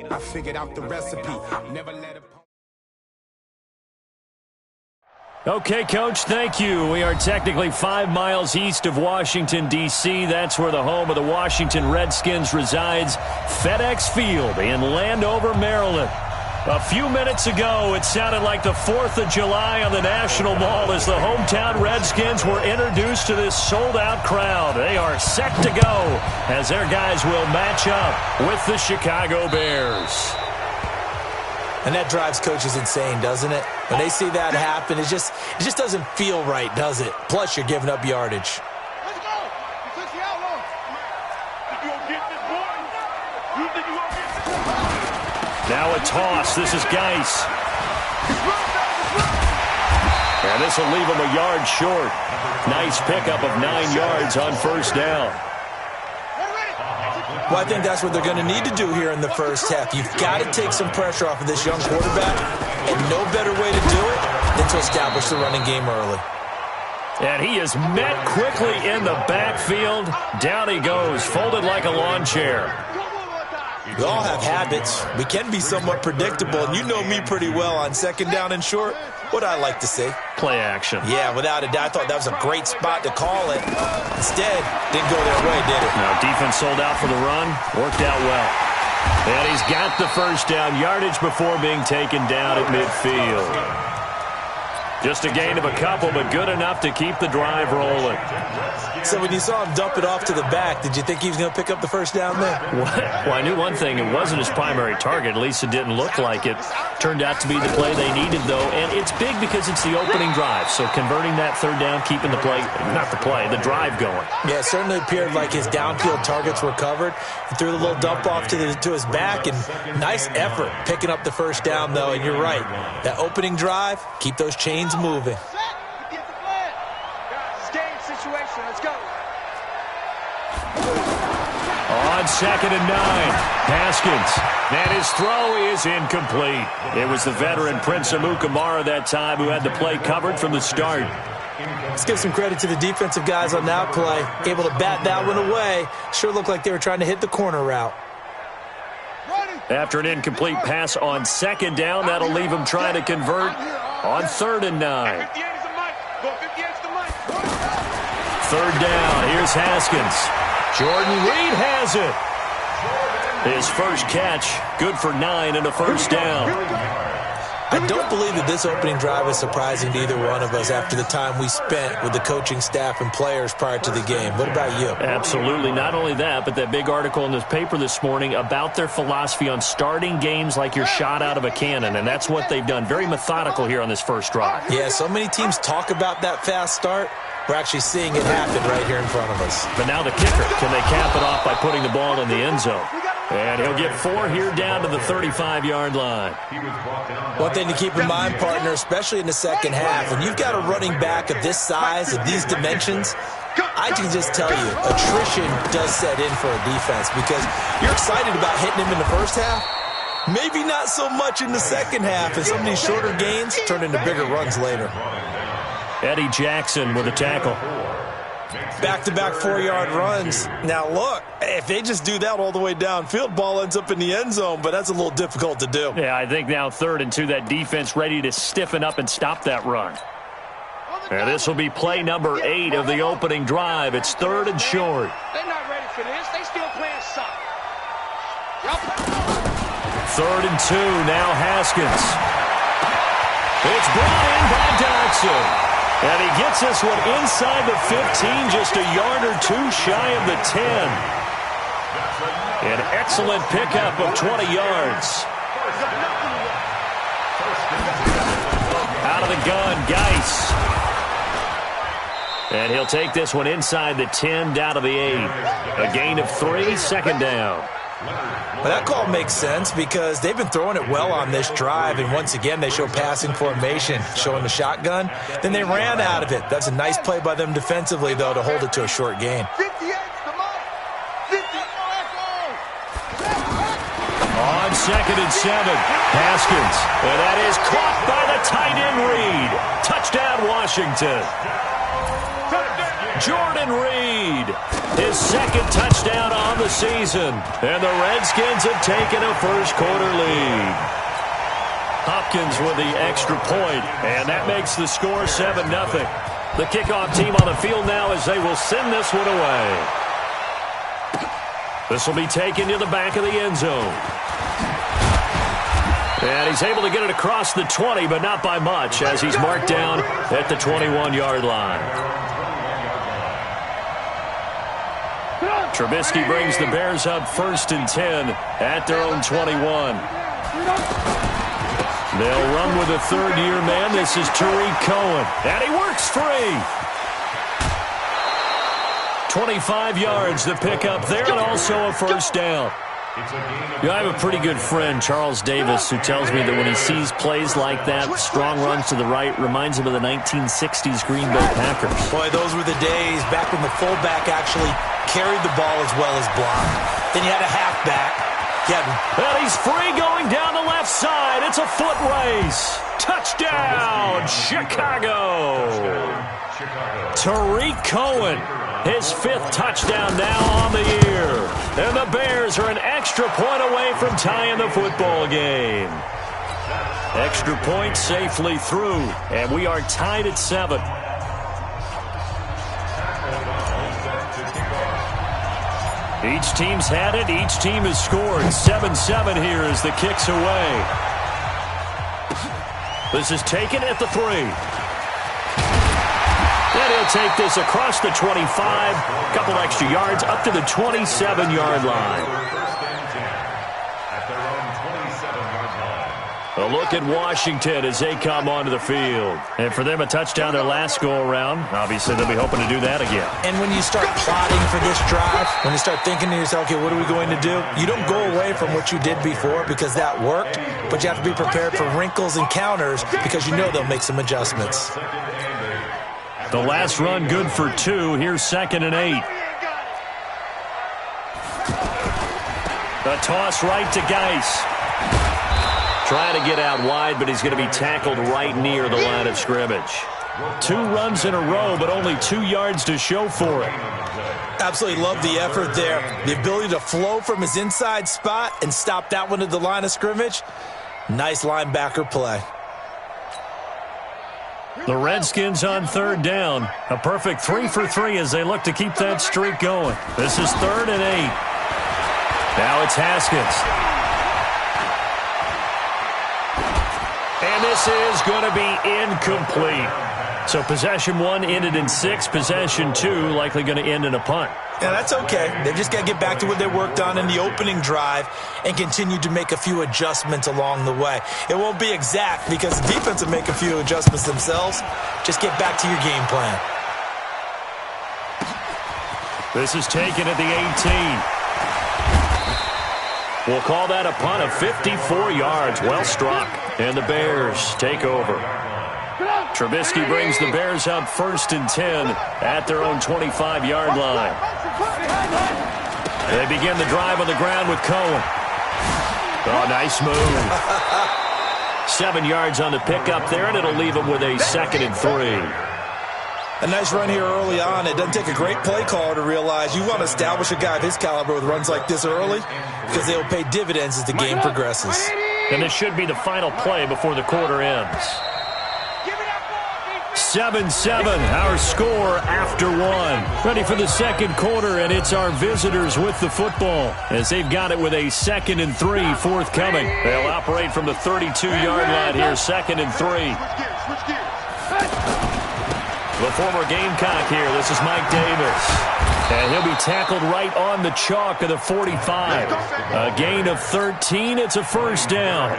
I figured out the recipe. Never let it. Okay, Coach, thank you. We are technically 5 miles east of Washington, D.C. That's where the home of the Washington Redskins resides, FedEx Field in Landover, Maryland. A few minutes ago, it sounded like the 4th of July on the National Mall as the hometown Redskins were introduced to this sold-out crowd. They are set to go as their guys will match up with the Chicago Bears. And that drives coaches insane, doesn't it? When they see that happen, it just doesn't feel right, does it? Plus, you're giving up yardage. Let's go. You took the outlaw. You gonna get this, boy? You think you gonna get this? Now a toss. This is Geis. And this will leave him a yard short. Nice pickup of 9 yards on first down. Well, I think that's what they're going to need to do here in the first half. You've got to take some pressure off of this young quarterback, and no better way to do it than to establish the running game early. And he is met quickly in the backfield. Down he goes, folded like a lawn chair. We all have habits. We can be somewhat predictable, and you know me pretty well on second down and short. What I like to say? Play action. Yeah, without a doubt. I thought that was a great spot to call it. Instead, didn't go their way, did it? Now, defense sold out for the run. Worked out well. And he's got the first down yardage before being taken down at midfield. Just a gain of a couple, but good enough to keep the drive rolling. So when you saw him dump it off to the back, did you think he was going to pick up the first down there? Well, I knew one thing. It wasn't his primary target. At least it didn't look like it. Turned out to be the play they needed, though. And it's big because it's the opening drive. So converting that third down, keeping the play, not the play, the drive going. Yeah, it certainly appeared like his downfield targets were covered. He threw the little dump off to his back, and nice effort picking up the first down, though. And you're right. That opening drive, keep those chains moving. On 2nd and 9, Haskins. And his throw is incomplete. It was the veteran Prince Amukamara that time who had the play covered from the start. Let's give some credit to the defensive guys on that play. Able to bat that one away. Sure looked like they were trying to hit the corner route. After an incomplete pass on 2nd down, that'll leave him trying to convert on 3rd and 9. 3rd down, here's Haskins. Jordan Reed has it. His first catch, good for 9 and a first down. I don't believe that this opening drive is surprising to either one of us after the time we spent with the coaching staff and players prior to the game. What about you? Absolutely. Not only that, but that big article in this paper this morning about their philosophy on starting games like you're shot out of a cannon, and that's what they've done. Very methodical here on this first drive. Yeah, so many teams talk about that fast start. We're actually seeing it happen right here in front of us. But now the kicker. Can they cap it off by putting the ball in the end zone? And he'll get 4 here down to the 35-yard line. One thing to keep in mind, partner, especially in the second half, when you've got a running back of this size, of these dimensions, I can just tell you, attrition does set in for a defense because you're excited about hitting him in the first half. Maybe not so much in the second half, and some of these shorter gains turn into bigger runs later. Eddie Jackson with a tackle. Back-to-back 4-yard runs. Now, look, if they just do that all the way downfield, ball ends up in the end zone, but that's a little difficult to do. Yeah, I think now 3rd and 2, that defense ready to stiffen up and stop that run. And this will be play number 8 of the opening drive. It's 3rd and short. They're not ready for this. They still playing soft. 3rd and 2, now Haskins. It's brought in by Dodson. And he gets this one inside the 15, just a yard or 2 shy of the 10. An excellent pickup of 20 yards. Out of the gun, Geis. And he'll take this one inside the 10, down to the 8. A gain of 3, 2nd down. Well, that call makes sense because they've been throwing it well on this drive, and once again they show passing formation, showing the shotgun. Then they ran out of it. That's a nice play by them defensively, though, to hold it to a short gain. On 2nd and 7, Haskins. And that is caught by the tight end Reed. Touchdown, Washington. Jordan Reed. His second touchdown on the season. And the Redskins have taken a first-quarter lead. Hopkins with the extra point, and that makes the score 7-0. The kickoff team on the field now as they will send this one away. This will be taken to the back of the end zone. And he's able to get it across the 20, but not by much, as he's marked down at the 21-yard line. Trubisky brings the Bears up 1st and 10 at their own 21. They'll run with a third-year man. This is Tariq Cohen, and he works free. 25 yards the pickup there, and also a first down. I have a pretty good friend, Charles Davis, who tells me that when he sees plays like that, strong runs to the right, reminds him of the 1960s Green Bay Packers. Boy, those were the days back when the fullback actually carried the ball as well as blocked. Then you had a halfback. And he's free going down the left side. It's a foot race. Touchdown, Chicago. Tariq Cohen, his 5th touchdown now on the year. And the Bears are an extra point away from tying the football game. Extra point safely through, and we are tied at 7. Each team's had it. Each team has scored. 7-7 here as the kick's away. This is taken at the 3. And he'll take this across the 25. A couple extra yards up to the 27-yard line. A look at Washington as they come onto the field. And for them, a touchdown their last go-around. Obviously, they'll be hoping to do that again. And when you start plotting for this drive, when you start thinking to yourself, okay, what are we going to do? You don't go away from what you did before because that worked, but you have to be prepared for wrinkles and counters because you know they'll make some adjustments. The last run good for 2. Here's 2nd and 8. The toss right to Geis. Trying to get out wide, but he's going to be tackled right near the line of scrimmage. 2 runs in a row, but only 2 yards to show for it. Absolutely love the effort there. The ability to flow from his inside spot and stop that one at the line of scrimmage. Nice linebacker play. The Redskins on 3rd down. A perfect 3 for 3 as they look to keep that streak going. This is 3rd and 8. Now it's Haskins. And this is going to be incomplete. So possession 1 ended in 6. Possession 2 likely going to end in a punt. Yeah, that's okay. They've just got to get back to what they worked on in the opening drive and continue to make a few adjustments along the way. It won't be exact because the defense will make a few adjustments themselves. Just get back to your game plan. This is taken at the 18. We'll call that a punt of 54 yards. Well struck. And the Bears take over. Trubisky brings the Bears up 1st and 10 at their own 25-yard line. They begin the drive on the ground with Cohen. Oh, nice move. 7 yards on the pickup there, and it'll leave them with a 2nd and 3. A nice run here early on. It doesn't take a great play caller to realize you want to establish a guy of his caliber with runs like this early because they will pay dividends as the game progresses. And this should be the final play before the quarter ends. 7-7, our score after 1. Ready for the 2nd quarter, and it's our visitors with the football as they've got it with a 2nd and 3 forthcoming. They'll operate from the 32-yard line here, 2nd and 3. The former Gamecock here. This is Mike Davis. And he'll be tackled right on the chalk of the 45. A gain of 13. It's a first down.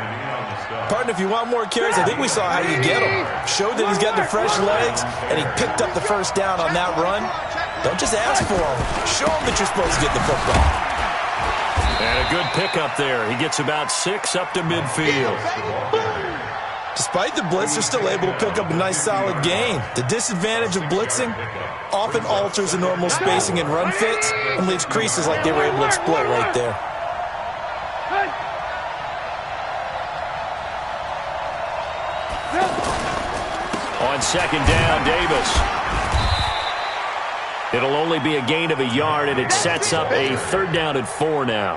Partner, if you want more carries, I think we saw how you get him. Showed that he's got the fresh legs, and he picked up the first down on that run. Don't just ask for him. Show him that you're supposed to get the football. And a good pickup there. He gets about 6 up to midfield. Despite the blitz, they're still able to pick up a nice solid gain. The disadvantage of blitzing often alters the normal spacing and run fits and leaves creases like they were able to exploit right there. On 2nd down, Davis. It'll only be a gain of a yard, and it sets up a 3rd down and 4 now.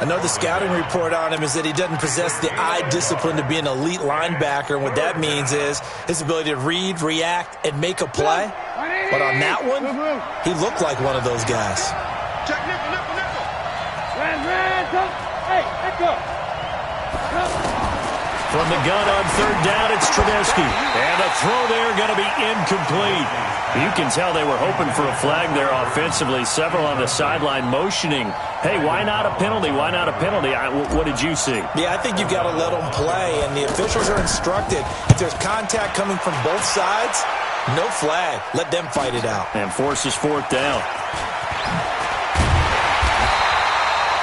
Another scouting report on him is that he doesn't possess the eye discipline to be an elite linebacker. And what that means is his ability to read, react, and make a play. But on that one, he looked like one of those guys. Check nickel. Hey, let's go. From the gun on 3rd down, it's Trubisky. And the throw there going to be incomplete. You can tell they were hoping for a flag there offensively. Several on the sideline motioning, hey, why not a penalty? Why not a penalty? What did you see? Yeah, I think you've got to let them play, and the officials are instructed. If there's contact coming from both sides, no flag. Let them fight it out. And forces 4th down.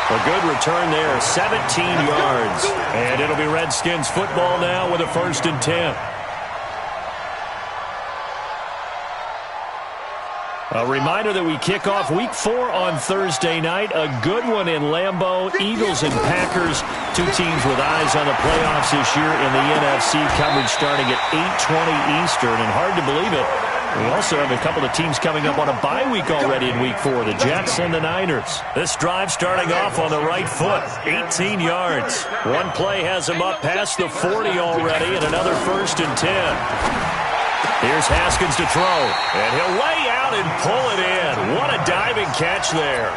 A good return there, 17 yards. And it'll be Redskins football now with a 1st and 10. A reminder that we kick off Week 4 on Thursday night. A good one in Lambeau. Eagles and Packers, 2 teams with eyes on the playoffs this year in the NFC. Coverage starting at 8:20 Eastern. And hard to believe it, we also have a couple of teams coming up on a bye week already in Week 4, the Jets and the Niners. This drive starting off on the right foot, 18 yards. One play has him up past the 40 already, and another 1st and 10. Here's Haskins to throw, and he'll lay out and pull it in. What a diving catch there.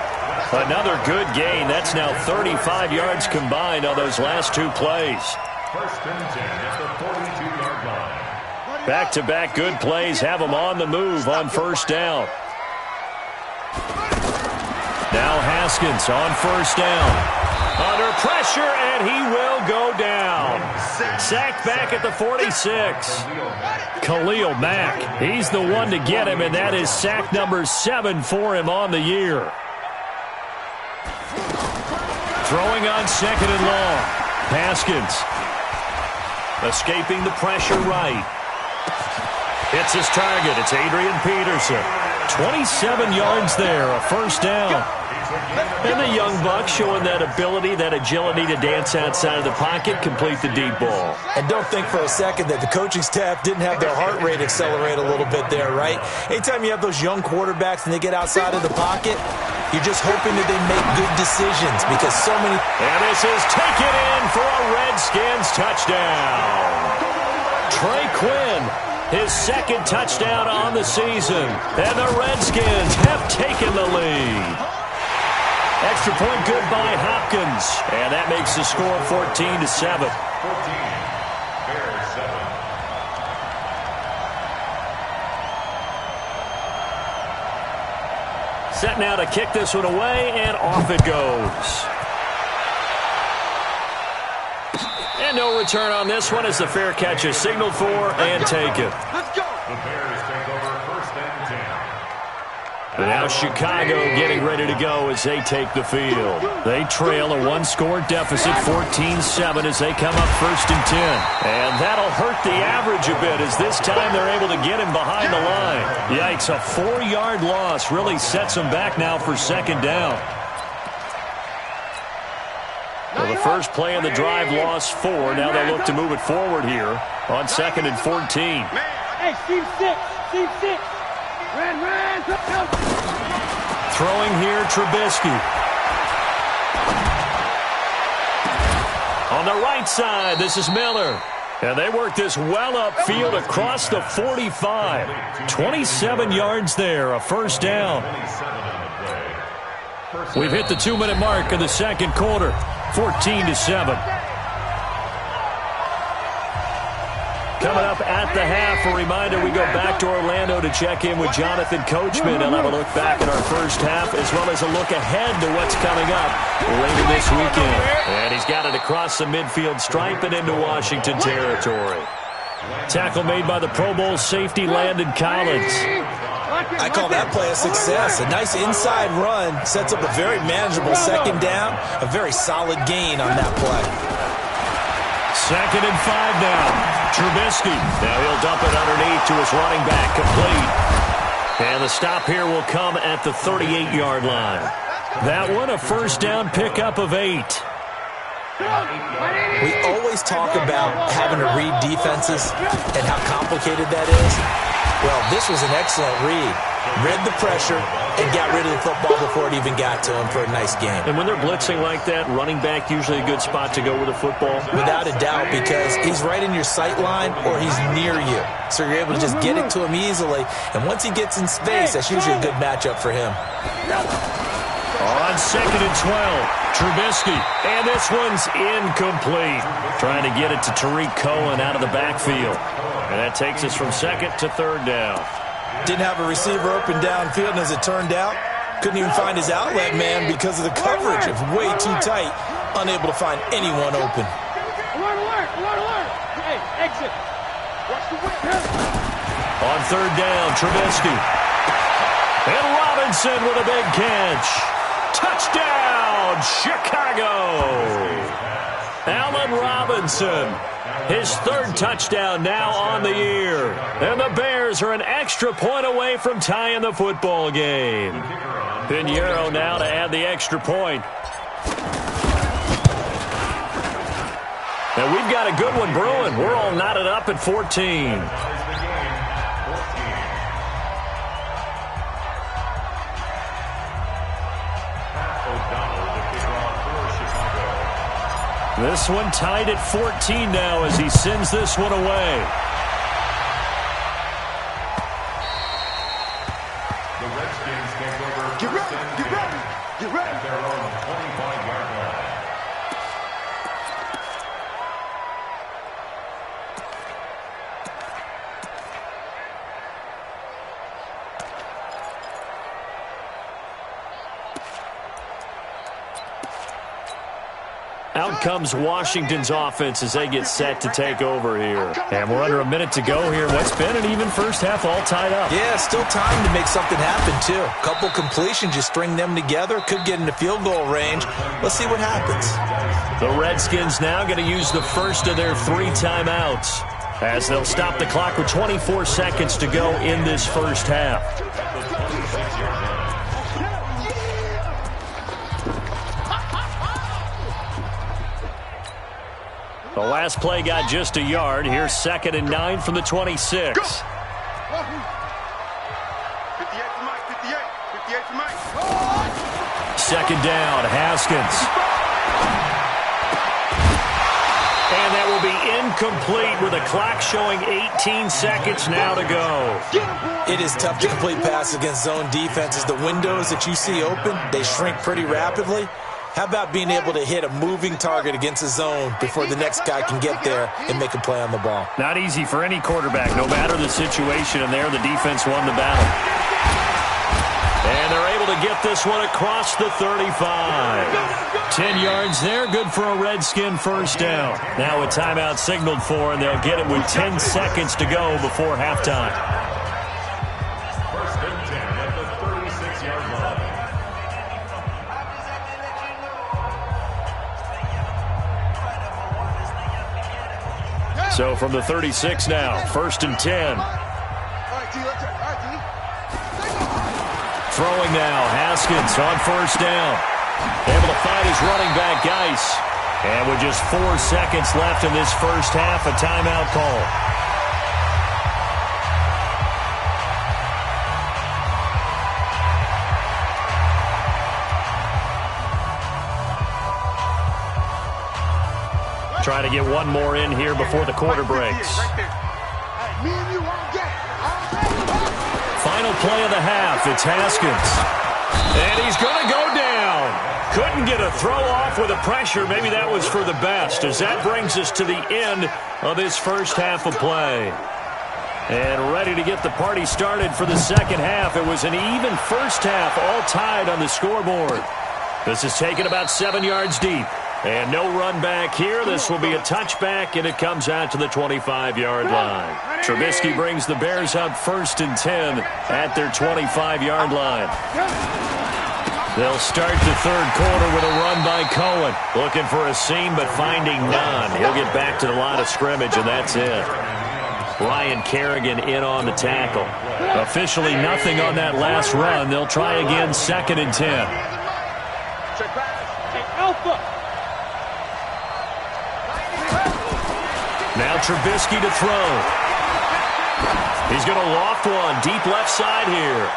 Another good gain. That's now 35 yards combined on those last 2 plays. 1st and 10 at the 42-yard line. Back-to-back good plays have them on the move on 1st down. Now Haskins on 1st down. Under pressure, and he will go down. Sacked back at the 46. Khalil Mack, he's the one to get him, and that is sack number 7 for him on the year. Throwing on 2nd and long. Haskins escaping the pressure right. Hits his target. It's Adrian Peterson. 27 yards there, a 1st down. And the young buck showing that ability, that agility to dance outside of the pocket, complete the deep ball. And don't think for a second that the coaching staff didn't have their heart rate accelerate a little bit there, right? Anytime you have those young quarterbacks and they get outside of the pocket, you're just hoping that they make good decisions because so many... And this is taken in for a Redskins touchdown. Trey Quinn, his 2nd touchdown on the season. And the Redskins have taken the lead. Extra point good by Hopkins. And that makes the score 14-7. 14, Bears 7. Set now to kick this one away, and off it goes. And no return on this one as the fair catch is signaled for and taken. Let's go. The Bears take over 1st and 10. And now Chicago getting ready to go as they take the field. They trail a 1-score deficit, 14-7, as they come up 1st and 10. And that'll hurt the average a bit as this time they're able to get him behind the line. Yikes, a 4-yard loss really sets them back now for 2nd down. Well, the first play of the drive lost 4. Now they look to move it forward here on 2nd and 14. Hey, Steve 6. Run. Throwing here, Trubisky. On the right side, this is Miller. And they work this well upfield across the 45. 27 yards there, a 1st down. We've hit the 2-minute mark of the 2nd quarter, 14-7. Coming up at the half, a reminder, we go back to Orlando to check in with Jonathan Coachman and have a look back at our first half as well as a look ahead to what's coming up later this weekend. And he's got it across the midfield stripe and into Washington territory. Tackle made by the Pro Bowl safety Landon Collins. I call that play a success. A nice inside run sets up a very manageable 2nd down, a very solid gain on that play. 2nd and 5 now. Trubisky. Now he'll dump it underneath to his running back, complete. And the stop here will come at the 38-yard line. That one, a 1st down pickup of 8. We always talk about having to read defenses and how complicated that is. Well, this was an excellent read. Read the pressure and got rid of the football before it even got to him for a nice game. And when they're blitzing like that, running back usually a good spot to go with the football? Without a doubt, because he's right in your sight line or he's near you. So you're able to just get it to him easily. And once he gets in space, that's usually a good matchup for him. On 2nd and 12, Trubisky. And this one's incomplete. Trying to get it to Tariq Cohen out of the backfield. And that takes us from 2nd to 3rd down. Didn't have a receiver open downfield, and as it turned out, couldn't even find his outlet man because of the coverage. It was way too tight, unable to find anyone open. Alert, alert, alert, alert. Hey, exit. Watch the whip. On 3rd down, Trubisky. And Robinson with a big catch. Touchdown, Chicago. Allen Robinson. His 3rd touchdown now on the year. And the Bears are an extra point away from tying the football game. Pinheiro now to add the extra point. And we've got a good one brewing. We're all knotted up at 14. This one tied at 14 now as he sends this one away. The Redskins take over. Get ready, get ready, get ready. At their own 25-yard line. Out comes Washington's offense as they get set to take over here. And we're under a minute to go here. What's been an even first half all tied up. Yeah, still time to make something happen, too. A couple completions, you string them together, could get into field goal range. Let's see what happens. The Redskins now going to use the first of their 3 timeouts as they'll stop the clock with 24 seconds to go in this first half. The last play got just a yard. Here's 2nd and 9 from the 26. 58 to Mike, 58 to Mike. 2nd down, Haskins. And that will be incomplete with a clock showing 18 seconds now to go. It is tough to complete passes against zone defenses. The windows that you see open, they shrink pretty rapidly. How about being able to hit a moving target against a zone before the next guy can get there and make a play on the ball? Not easy for any quarterback, no matter the situation, and there the defense won the battle. And they're able to get this one across the 35. 10 yards there, good for a Redskin first down. Now a timeout signaled for, and they'll get it with 10 seconds to go before halftime. 1st and 10 at the 36-yard line. So from the 36 now, 1st and 10. All right, T, let's all right, T. Throwing now, Haskins on 1st down. Able to find his running back, Geis. And with just 4 seconds left in this first half, a timeout call. Trying to get one more in here before the quarter breaks. Me and you all get it. Final play of the half. It's Haskins. And he's going to go down. Couldn't get a throw off with the pressure. Maybe that was for the best, as that brings us to the end of this first half of play. And ready to get the party started for the second half. It was an even first half, all tied on the scoreboard. This is taken about 7 yards deep. And no run back here. This will be a touchback, and it comes out to the 25-yard line. Trubisky brings the Bears up 1st and 10 at their 25-yard line. They'll start the third quarter with a run by Cohen. Looking for a seam, but finding none. He'll get back to the line of scrimmage, and that's it. Ryan Kerrigan in on the tackle. Officially nothing on that last run. They'll try again, 2nd and 10. Hey, Alpha. Now Trubisky to throw. He's going to loft one deep left side here.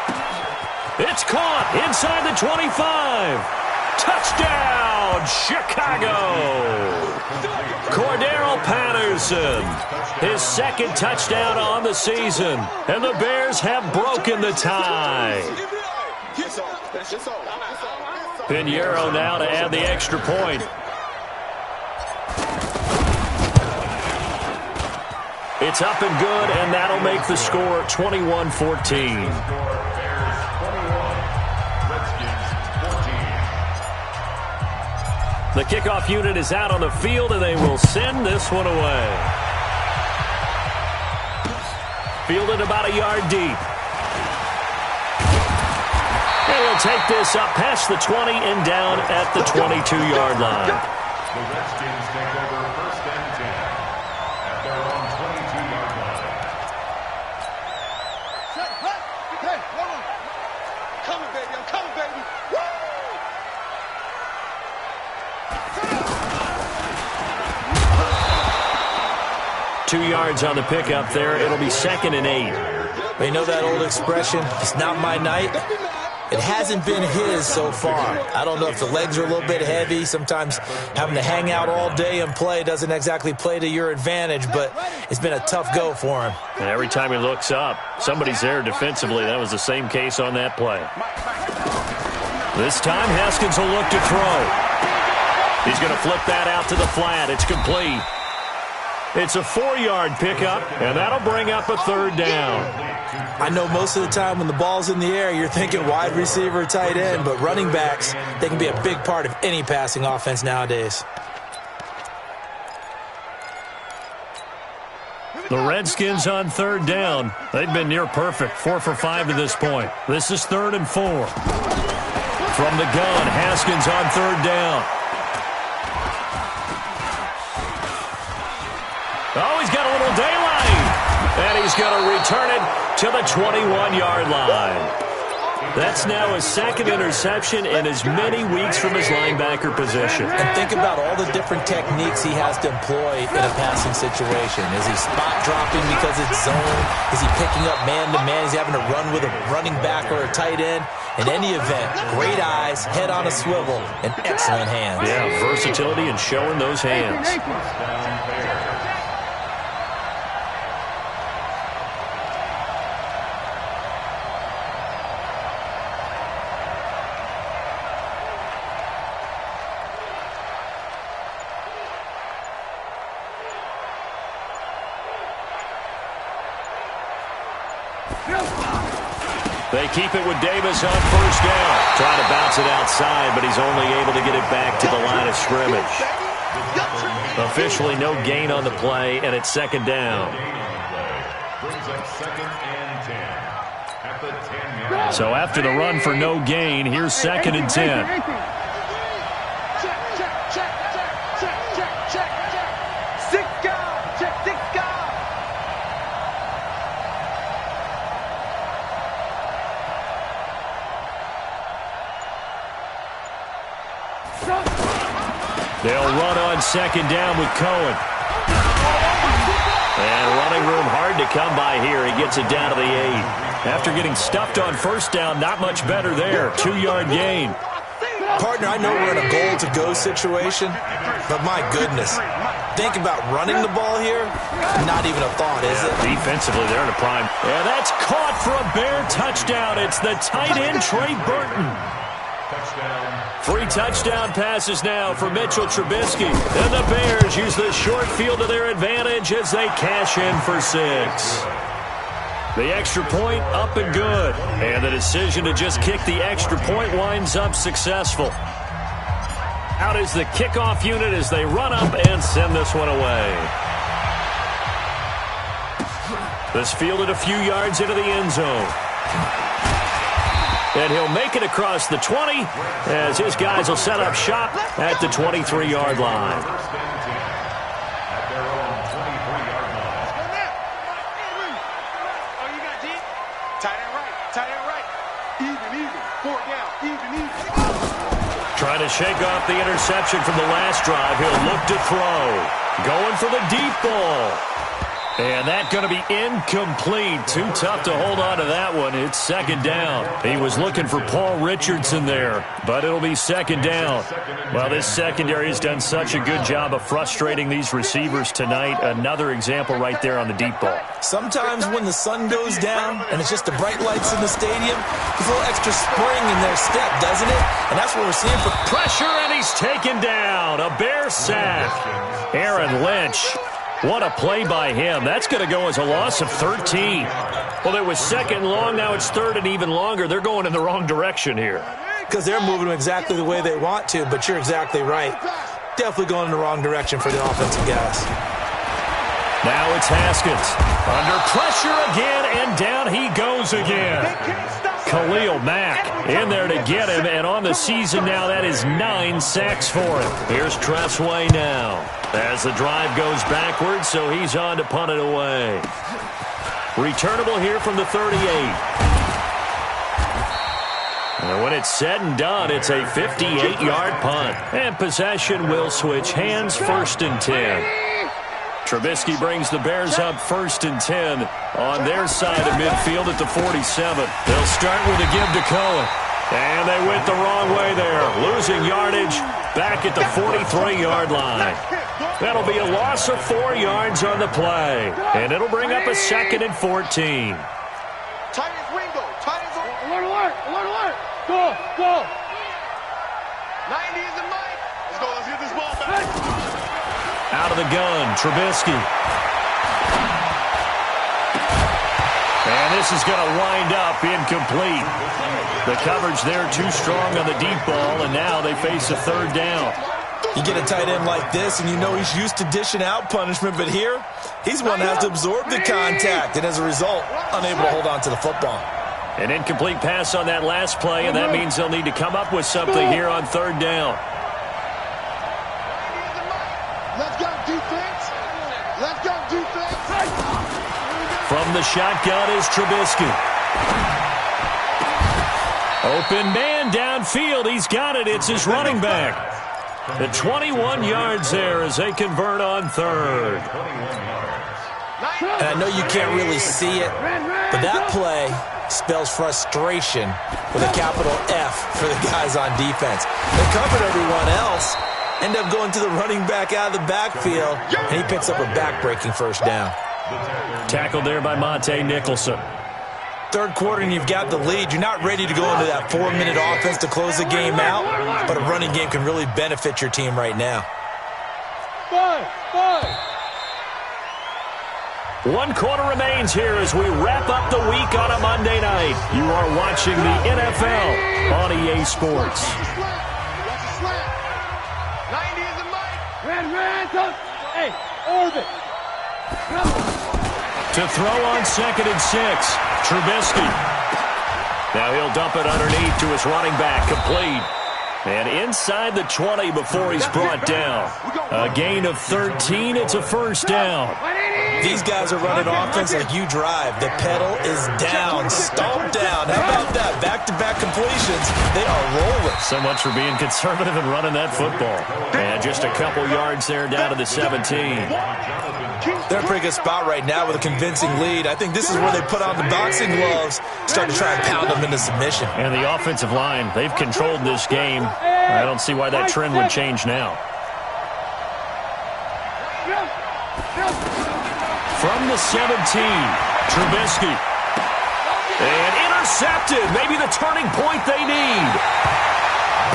It's caught inside the 25. Touchdown, Chicago. Cordarrelle Patterson, his second touchdown on the season. And the Bears have broken the tie. Pinheiro now to add the extra point. It's up and good, and that'll make the score 21-14. The kickoff unit is out on the field, and they will send this one away. Fielded about a yard deep. And we'll take this up past the 20 and down at the 22-yard line. The Redskins take over first and 10 at their own 22-yard line. Hey, hold on. Coming, baby. I'm coming, baby. Woo! 2 yards on the pickup there. It'll be 2nd and 8. You know that old expression, it's not my night? It hasn't been his so far. I don't know if the legs are a little bit heavy. Sometimes having to hang out all day and play doesn't exactly play to your advantage, but it's been a tough go for him. And every time he looks up, somebody's there defensively. That was the same case on that play. This time, Haskins will look to throw. He's going to flip that out to the flat. It's complete. It's a 4-yard pickup, and that'll bring up a 3rd down. I know most of the time when the ball's in the air, you're thinking wide receiver, tight end, but running backs, they can be a big part of any passing offense nowadays. The Redskins on 3rd down. They've been near perfect, 4 for 5 to this point. This is 3rd and 4. From the gun, Haskins on 3rd down. Oh, he's got a little daylight. And he's going to return it to the 21-yard line. That's now his 2nd interception in as many weeks from his linebacker position. And think about all the different techniques he has to employ in a passing situation. Is he spot dropping because it's zone? Is he picking up man-to-man? Is he having to run with a running back or a tight end? In any event, great eyes, head on a swivel, and excellent hands. Yeah, versatility and showing those hands. They keep it with Davis on 1st down. Trying to bounce it outside, but he's only able to get it back to the line of scrimmage. Officially no gain on the play, and it's 2nd down. So after the run for no gain, here's 2nd and 10. They'll run on 2nd down with Cohen. And running room hard to come by here. He gets it down to the 8. After getting stuffed on 1st down, not much better there. 2-yard gain. Partner, I know we're in a goal-to-go situation, but my goodness, think about running the ball here. Not even a thought, is it? Defensively, they're in a prime. Yeah, that's caught for a Bear touchdown. It's the tight end, Trey Burton. 3 touchdown passes now for Mitchell Trubisky. And the Bears use the short field to their advantage as they cash in for 6. The extra point up and good. And the decision to just kick the extra point winds up successful. Out is the kickoff unit as they run up and send this one away. This fielded a few yards into the end zone. And he'll make it across the 20 as his guys will set up shop at the 23-yard line. Trying to shake off the interception from the last drive. He'll look to throw. Going for the deep ball. And that's going to be incomplete. Too tough to hold on to that one. It's second down. He was looking for Paul Richardson there, but it'll be second down. Well, this secondary has done such a good job of frustrating these receivers tonight. Another example right there on the deep ball. Sometimes when the sun goes down and it's just the bright lights in the stadium, there's a little extra spring in their step, doesn't it? And that's what we're seeing for pressure, and he's taken down. A Bear sack. Aaron Lynch. What a play by him. That's going to go as a loss of 13. Well, it was second and long. Now it's third and even longer. They're going in the wrong direction here. Because they're moving them exactly the way they want to, but you're exactly right. Definitely going in the wrong direction for the offensive guys. Now it's Haskins. Under pressure again, and down he goes again. Khalil Mack in there to get him, and on the season now, that is 9 sacks for him. Here's Tressway now. As the drive goes backwards, so he's on to punt it away. Returnable here from the 38. And when it's said and done, it's a 58-yard punt. And possession will switch hands, 1st and 10. Trubisky brings the Bears up 1st and 10 on their side of midfield at the 47. They'll start with a give to Cohen. And they went the wrong way there, losing yardage back at the 43-yard line. That'll be a loss of 4 yards on the play. And it'll bring up a 2nd and 14. Titans window. Titans alert, alert, alert, alert. Go. 90 is the mic. Let's go. Let's get this ball back. Out of the gun, Trubisky. And this is going to wind up incomplete. The coverage there too strong on the deep ball, and now they face a 3rd down. You get a tight end like this, and you know he's used to dishing out punishment, but here, he's one that has to absorb the contact, and as a result, unable to hold on to the football. An incomplete pass on that last play, and that means they'll need to come up with something here on 3rd down. Let's go, defense. Let's go, defense. From the shotgun is Trubisky. Open man downfield. He's got it. It's his running back. The 21 yards there as they convert on 3rd. And I know you can't really see it, but that play spells frustration with a capital F for the guys on defense. They covered everyone else, end up going to the running back out of the backfield, and he picks up a back-breaking 1st down. Tackled there by Monte Nicholson. 3rd quarter and you've got the lead. You're not ready to go into that 4-minute offense to close the game out, but a running game can really benefit your team right now. 1 quarter remains here as we wrap up the week on a Monday night. You are watching the NFL on EA Sports. 90 is the mic. Hey, orbit. To throw on 2nd and 6. Trubisky. Now he'll dump it underneath to his running back, complete. And inside the 20 before he's brought down. A gain of 13, it's a 1st down. These guys are running offense like you drive. The pedal is down, stomped down. How about that? Back-to-back completions. They are rolling. So much for being conservative and running that football. And just a couple yards there down to the 17. They're in a pretty good spot right now with a convincing lead. I think this is where they put on the boxing gloves, start to try and pound them into submission. And the offensive line, they've controlled this game. I don't see why that trend would change now. From the 17, Trubisky. And intercepted. Maybe the turning point they need.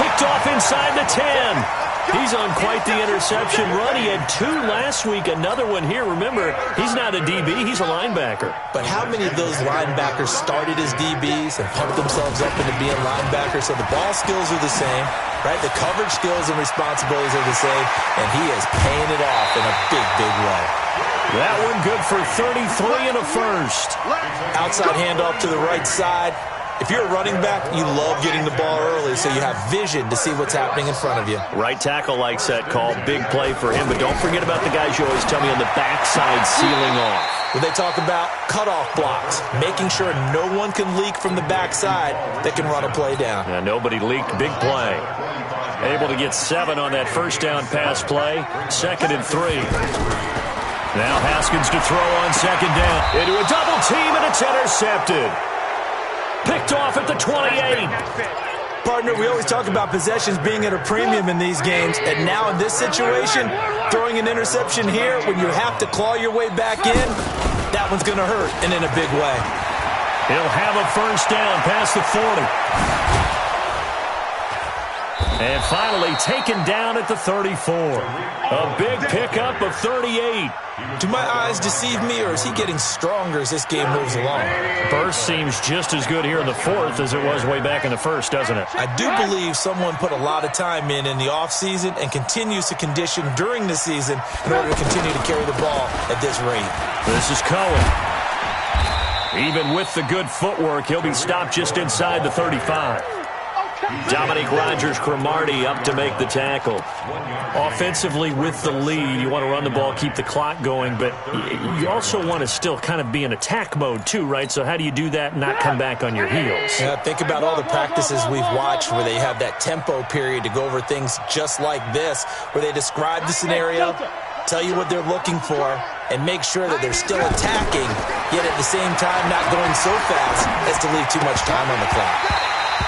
Picked off inside the 10. He's on quite the interception run. He had 2 last week, another one here. Remember, he's not a DB, he's a linebacker. But how many of those linebackers started as DBs and pumped themselves up into being linebackers? So the ball skills are the same, right? The coverage skills and responsibilities are the same, and he is paying it off in a big, big way. That one good for 33 and a 1st. Outside handoff to the right side. If you're a running back, you love getting the ball early so you have vision to see what's happening in front of you. Right tackle likes that call. Big play for him. But don't forget about the guys you always tell me on the backside sealing off. When they talk about cutoff blocks, making sure no one can leak from the backside that can run a play down. Yeah, nobody leaked. Big play. Able to get 7 on that first down pass play. 2nd and 3. Now Haskins to throw on 2nd down. Into a double team, and it's intercepted. Picked off at the 28. Partner, we always talk about possessions being at a premium in these games, and now in this situation, throwing an interception here when you have to claw your way back in, that one's going to hurt, and in a big way. He'll have a first down past the 40. And finally taken down at the 34. A big pickup of 38. Do my eyes deceive me, or is he getting stronger as this game moves along? Burst seems just as good here in the 4th as it was way back in the 1st, doesn't it? I do believe someone put a lot of time in the offseason and continues to condition during the season in order to continue to carry the ball at this rate. This is Cohen. Even with the good footwork, he'll be stopped just inside the 35. Dominique Rodgers-Cromartie up to make the tackle. Offensively with the lead, you want to run the ball, keep the clock going, but you also want to still kind of be in attack mode too, right? So how do you do that and not come back on your heels? Yeah, think about all the practices we've watched where they have that tempo period to go over things just like this, where they describe the scenario, tell you what they're looking for, and make sure that they're still attacking, yet at the same time not going so fast as to leave too much time on the clock.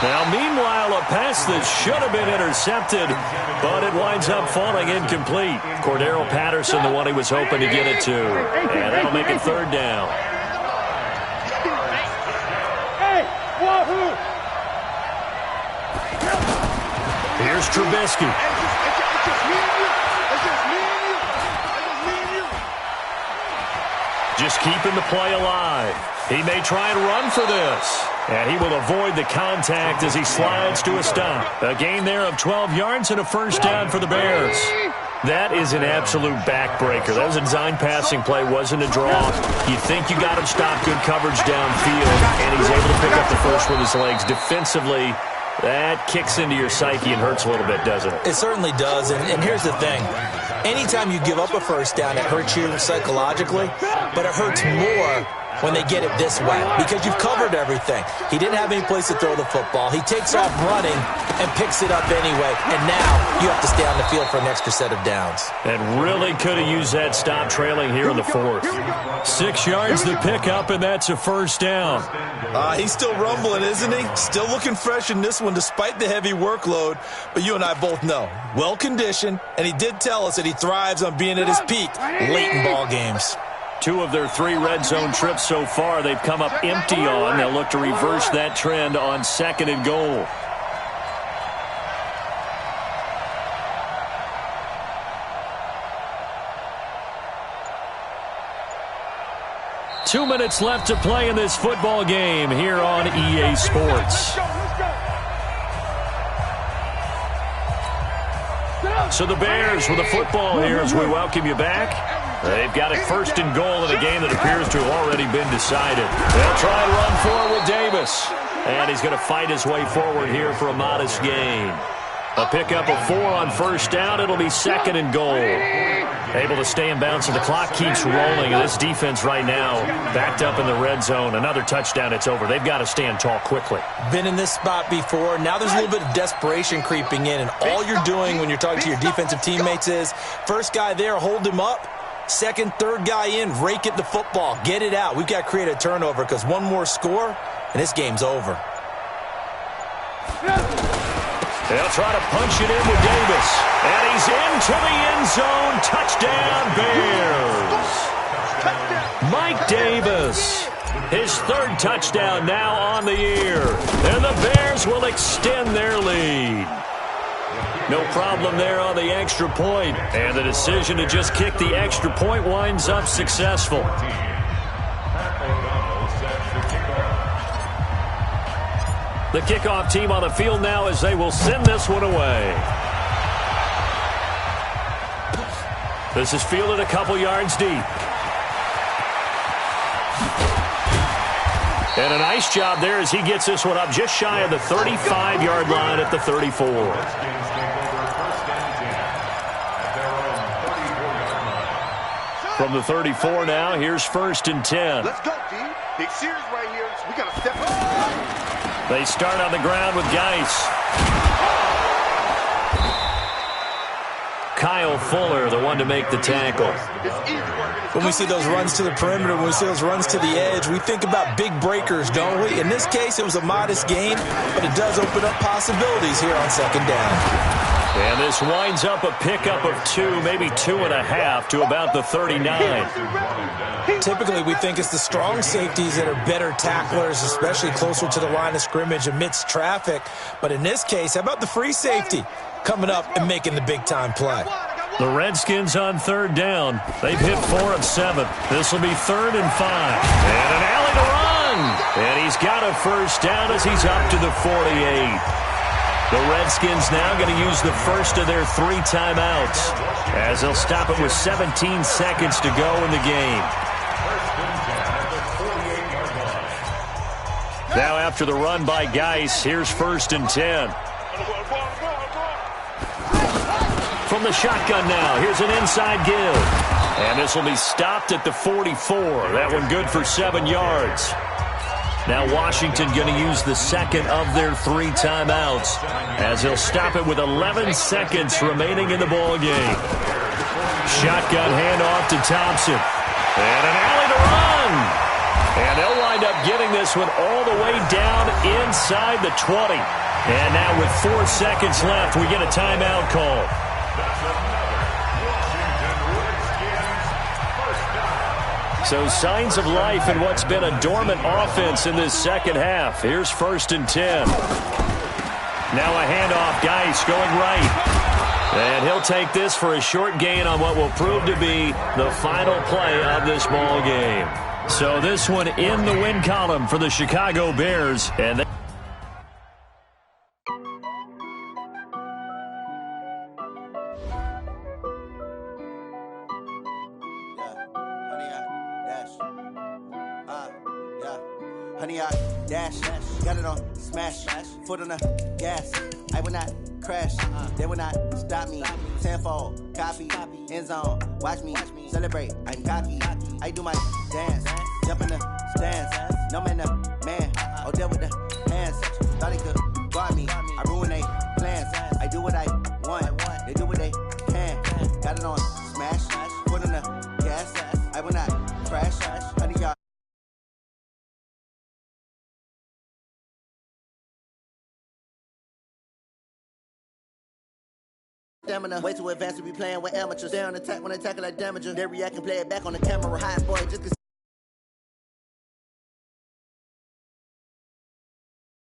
Now, meanwhile, a pass that should have been intercepted, but it winds up falling incomplete. Cordero Patterson, the one he was hoping to get it to. And that'll make it 3rd down. Hey, wahoo! Here's Trubisky. Just keeping the play alive. He may try and run for this. And he will avoid the contact as he slides to a stop. A gain there of 12 yards and a first down for the Bears. That is an absolute backbreaker. That was a design passing play, wasn't a draw. You think you got him stopped, good coverage downfield, and he's able to pick up the first with his legs. Defensively, that kicks into your psyche and hurts a little bit, doesn't it? It certainly does, and here's the thing. Anytime you give up a first down, it hurts you psychologically, but it hurts more when they get it this way because you've covered everything. He didn't have any place to throw the football. He takes off running and picks it up anyway, and now you have to stay on the field for an extra set of downs. And really could have used that stop trailing here in the 4th. 6 yards the pickup, and that's a first down. He's still rumbling, isn't he? Still looking fresh in this one despite the heavy workload, but you and I both know. Well-conditioned, and he did tell us that he thrives on being at his peak late in ball games. 2 of their 3 red zone trips so far they've come up empty on. They'll look to reverse that trend on 2nd and goal. Two minutes left to play in this football game here on EA Sports. So the Bears with the football here as we welcome you back. They've got it 1st and goal in a game that appears to have already been decided. They'll try and run forward with Davis. And he's going to fight his way forward here for a modest gain. A pickup of 4 on first down. It'll be 2nd and goal. Able to stay in bounds, and the clock keeps rolling. And this defense right now backed up in the red zone. Another touchdown, it's over. They've got to stand tall quickly. Been in this spot before. Now there's a little bit of desperation creeping in. And all you're doing when you're talking to your defensive teammates is, first guy there, hold him up. Second, third guy in, rake at the football. Get it out. We've got to create a turnover because one more score, and this game's over. They'll try to punch it in with Davis. And he's into the end zone. Touchdown, Bears. Mike Davis. His 3rd touchdown now on the year. And the Bears will extend their lead. No problem there on the extra point. And the decision to just kick the extra point winds up successful. The kickoff team on the field now as they will send this one away. This is fielded a couple yards deep. And a nice job there as he gets this one up just shy of the 35-yard line at the 34. From the 34 now, here's 1st and 10. Let's go, D. Big series right here. So we got to step up. They start on the ground with Geis. Kyle Fuller, the one to make the tackle. When we see those runs to the perimeter, when we see those runs to the edge, we think about big breakers, don't we? In this case, it was a modest gain, but it does open up possibilities here on second down. And this winds up a pickup of 2, maybe 2.5 to about the 39. Typically, we think it's the strong safeties that are better tacklers, especially closer to the line of scrimmage amidst traffic. But in this case, how about the free safety coming up and making the big-time play? The Redskins on third down. They've hit 4 of 7. This will be 3rd and 5. And an alley to run. And he's got a first down as he's up to the 48. The Redskins now going to use the first of their 3 timeouts as they'll stop it with 17 seconds to go in the game. Now after the run by Geis, here's 1st and 10. From the shotgun now, here's an inside give. And this will be stopped at the 44. That one good for 7 yards. Now Washington going to use the second of their 3 timeouts as he'll stop it with 11 seconds remaining in the ball game. Shotgun handoff to Thompson. And an alley to run. And they'll wind up getting this one all the way down inside the 20. And now with 4 seconds left, we get a timeout call. So signs of life in what's been a dormant offense in this second half. Here's 1st and 10. Now a handoff, Geis going right. And he'll take this for a short gain on what will prove to be the final play of this ball game. So this one in the win column for the Chicago Bears. And Honey, I dash, got it on smash, foot on the gas. I will not crash, they will not stop me. Tenfold, copy, end zone, watch me celebrate. I'm cocky, I do my dance, jump in the stands. No man, man, oh, deal with the hands. Thought he could guard me, I ruin they plans. I do what I want, they do what they can. Got it on smash, foot on the gas. I will not crash, honey, y'all. Stamina, way too advanced to be playing with amateurs. They on attack when they tackle like damager. They react and play it back on the camera. Hot boy, just